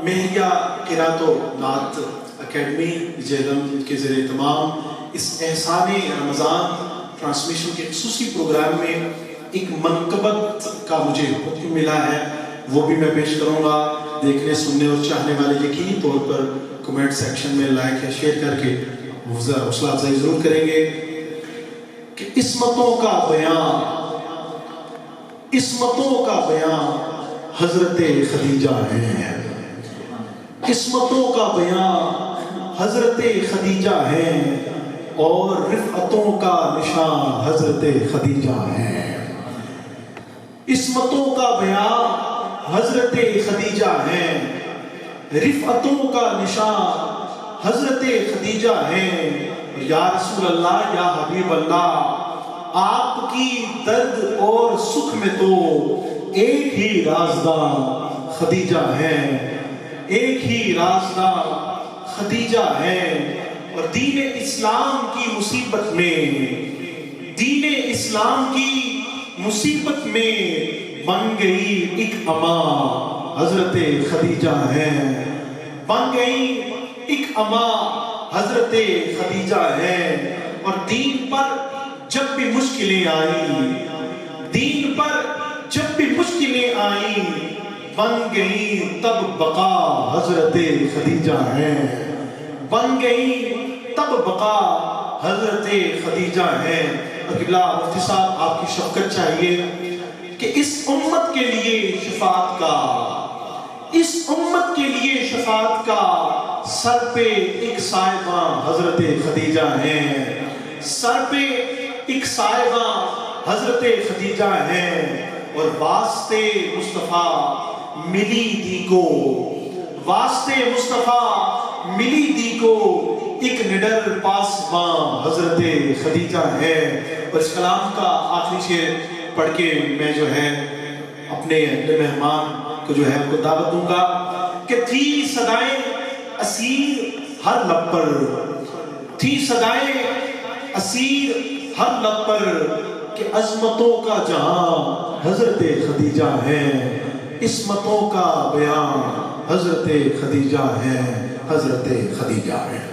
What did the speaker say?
مہریہ قرات و نعت اکیڈمی جہلم کے زیر اہتمام اس احسان رمضان ٹرانسمیشن کے خصوصی پروگرام میں ایک منقبت کا مجھے حکم ملا ہے، وہ بھی میں پیش کروں گا۔ دیکھنے سننے اور چاہنے والے یقینی طور پر کمنٹ سیکشن میں لائک یا شیئر کر کے حوصلہ افزائی ضرور کریں گے کہ عصمتوں کا بیان حضرت خدیجہ ہے، عصمتوں کا بیان حضرت خدیجہ ہے اور رفعتوں کا نشان حضرت خدیجہ ہے۔ عصمتوں کا بیان حضرت خدیجہ ہے، رفعتوں کا نشان حضرت خدیجہ ہے۔ یا رسول اللہ، یا حبیب اللہ، آپ کی درد اور سکھ میں تو ایک ہی رازدار خدیجہ ہے، ایک ہی رازدار خدیجہ ہے۔ اور دین اسلام کی مصیبت میں بن گئی ایک اماں حضرت خدیجہ ہے، بن گئی ایک اماں حضرت خدیجہ ہے۔ اور دین پر جب بھی مشکلیں آئیں بن گئی تب بقا حضرت خدیجہ ہے، بن گئی تب بقا حضرت خدیجہ ہے۔ اور قبلہ مفتی صاحب، آپ کی شفقت چاہیے کہ اس امت کے لیے شفاعت کا سر پہ ایک صاحبہ حضرت خدیجہ ہے، سر پہ ایک صاحبہ حضرت خدیجہ ہے۔ اور واسطے مصطفیٰ ملی دی کو ایک نڈر پاسباں حضرت خدیجہ ہے۔ اور اس کلام کا آخری شعر پڑھ کے میں جو ہے اپنے مہمان کو جو ہے ان کو دعوت دوں گا کہ تھی صدائیں اسیر ہر لب پر، تھی صدائیں اسیر ہر لب پر کہ عظمتوں کا جہاں حضرت خدیجہ ہے، عصمتوں کا بیان حضرت خدیجہ ہے، حضرت خدیجہ ہے۔